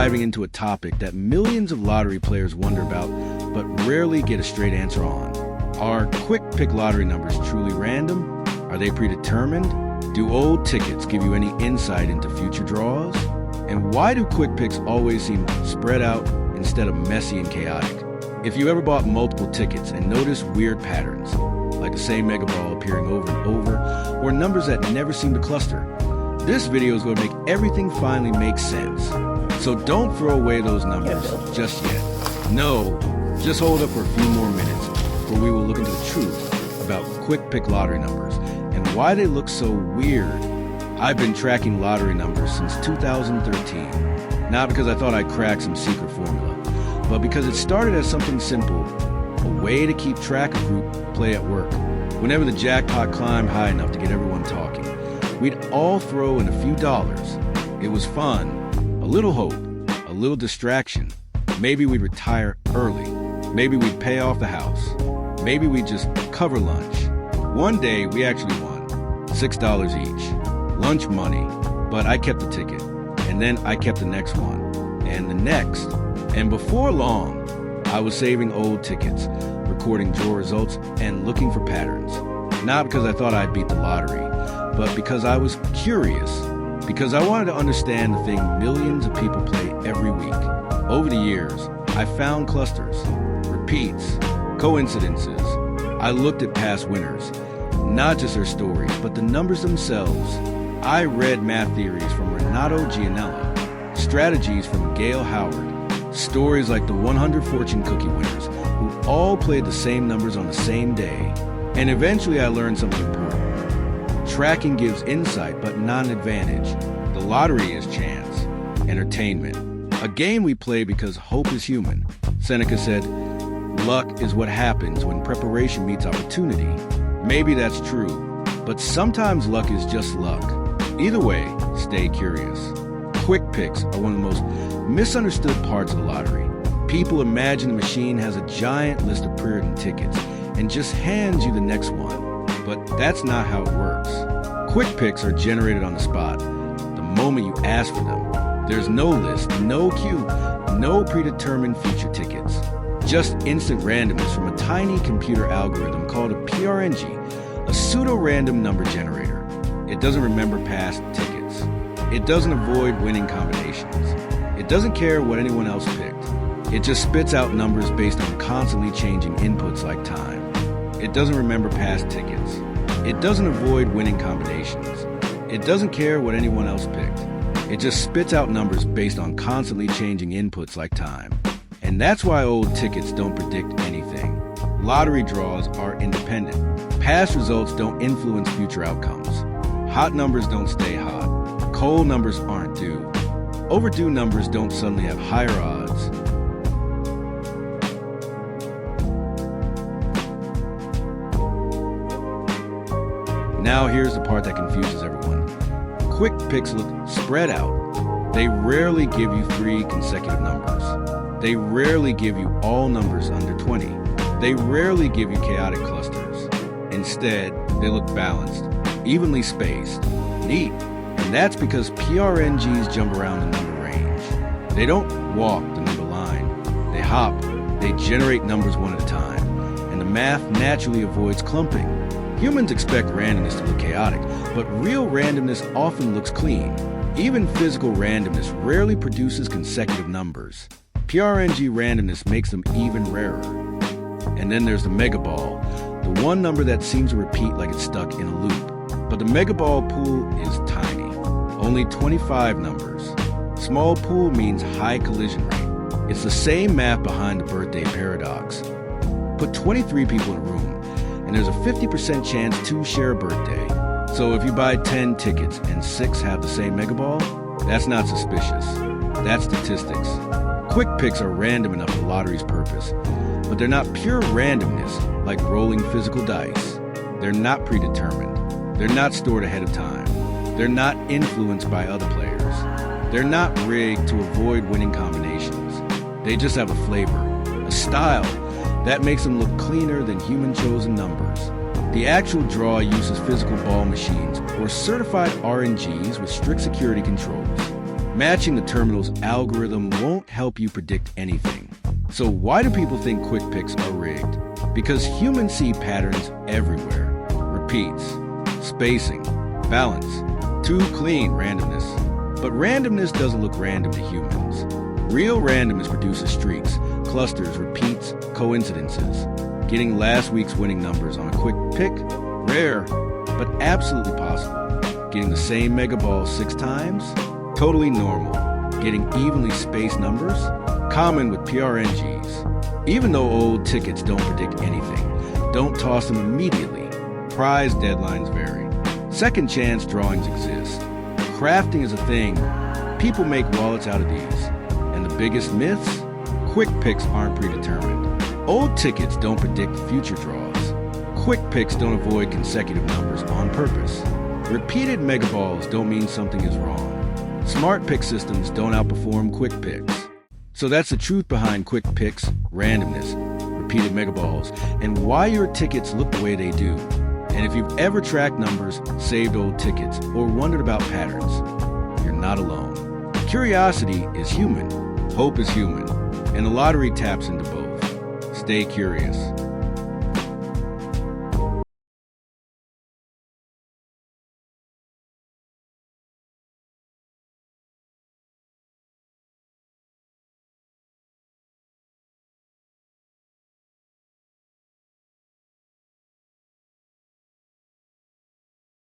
diving into a topic that millions of lottery players wonder about, but rarely get a straight answer on. Are quick pick lottery numbers truly random? Are they predetermined? Do old tickets give you any insight into future draws? And why do quick picks always seem spread out instead of messy and chaotic? If you ever bought multiple tickets and noticed weird patterns, like the same mega ball appearing over and over, or numbers that never seem to cluster, this video is going to make everything finally make sense. So don't throw away those numbers just yet. No, just hold up for a few more minutes, where we will look into the truth about quick pick lottery numbers and why they look so weird. I've been tracking lottery numbers since 2013, not because I thought I'd crack some secret formula, but because it started as something simple, a way to keep track of group play at work. Whenever the jackpot climbed high enough to get everyone talking, we'd all throw in a few dollars. It was fun, a little hope, a little distraction. Maybe we'd retire early. Maybe we'd pay off the house. Maybe we'd just cover lunch. One day we actually won, $6 each, lunch money, but I kept the ticket, and then I kept the next one, and the next, and before long, I was saving old tickets, recording draw results, and looking for patterns. Not because I thought I'd beat the lottery, but because I was curious, because I wanted to understand the thing millions of people play every week. Over the years, I found clusters, repeats, coincidences. I looked at past winners, not just their stories, but the numbers themselves. I read math theories from Renato Gianella, strategies from Gail Howard, stories like the 100 fortune cookie winners who all played the same numbers on the same day. And eventually I learned something important. Tracking gives insight, but not an advantage. The lottery is chance, entertainment, a game we play because hope is human. Seneca said, "Luck is what happens when preparation meets opportunity." Maybe that's true, but sometimes luck is just luck. Either way, stay curious. Quick picks are one of the most misunderstood parts of the lottery. People imagine the machine has a giant list of pre-written tickets and just hands you the next one. But that's not how it works. Quick picks are generated on the spot, the moment you ask for them. There's no list, no queue, no predetermined future tickets. Just instant randomness from a tiny computer algorithm called a PRNG, a pseudo-random number generator. It doesn't remember past tickets. It doesn't avoid winning combinations. It doesn't care what anyone else picked. It just spits out numbers based on constantly changing inputs like time. It doesn't remember past tickets. It doesn't avoid winning combinations. It doesn't care what anyone else picked. It just spits out numbers based on constantly changing inputs like time. And that's why old tickets don't predict anything. Lottery draws are independent. Past results don't influence future outcomes. Hot numbers don't stay hot. Cold numbers aren't due. Overdue numbers don't suddenly have higher odds. Now here's the part that confuses everyone. Quick picks look spread out. They rarely give you 3 consecutive numbers. They rarely give you all numbers under 20. They rarely give you chaotic clusters. Instead, they look balanced, evenly spaced, neat. And that's because PRNGs jump around the number range. They don't walk the number line. They hop. They generate numbers one at a time. And the math naturally avoids clumping. Humans expect randomness to look chaotic, but real randomness often looks clean. Even physical randomness rarely produces consecutive numbers. PRNG randomness makes them even rarer. And then there's the mega ball, the one number that seems to repeat like it's stuck in a loop. But the mega ball pool is tiny, only 25 numbers. Small pool means high collision rate. It's the same math behind the birthday paradox. Put 23 people in a room, and there's a 50% chance 2 share a birthday. So if you buy 10 tickets and 6 have the same mega ball, that's not suspicious. That's statistics. Quick picks are random enough for the lottery's purpose, but they're not pure randomness like rolling physical dice. They're not predetermined. They're not stored ahead of time. They're not influenced by other players. They're not rigged to avoid winning combinations. They just have a flavor, a style, that makes them look cleaner than human-chosen numbers. The actual draw uses physical ball machines or certified RNGs with strict security controls. Matching the terminal's algorithm won't help you predict anything. So why do people think quick picks are rigged? Because humans see patterns everywhere. Repeats, spacing, balance, too clean randomness. But randomness doesn't look random to humans. Real randomness produces streaks, clusters, repeats, coincidences. Getting last week's winning numbers on a quick pick? Rare, but absolutely possible. Getting the same mega ball 6 times? Totally normal. Getting evenly spaced numbers? Common with PRNGs. Even though old tickets don't predict anything, don't toss them immediately. Prize deadlines vary. Second chance drawings exist. Crafting is a thing. People make wallets out of these. And the biggest myths? Quick picks aren't predetermined. Old tickets don't predict future draws. Quick picks don't avoid consecutive numbers on purpose. Repeated mega balls don't mean something is wrong. Smart pick systems don't outperform quick picks. So that's the truth behind quick picks, randomness, repeated mega balls, and why your tickets look the way they do. And if you've ever tracked numbers, saved old tickets, or wondered about patterns, you're not alone. Curiosity is human, hope is human, and the lottery taps into both. Stay curious.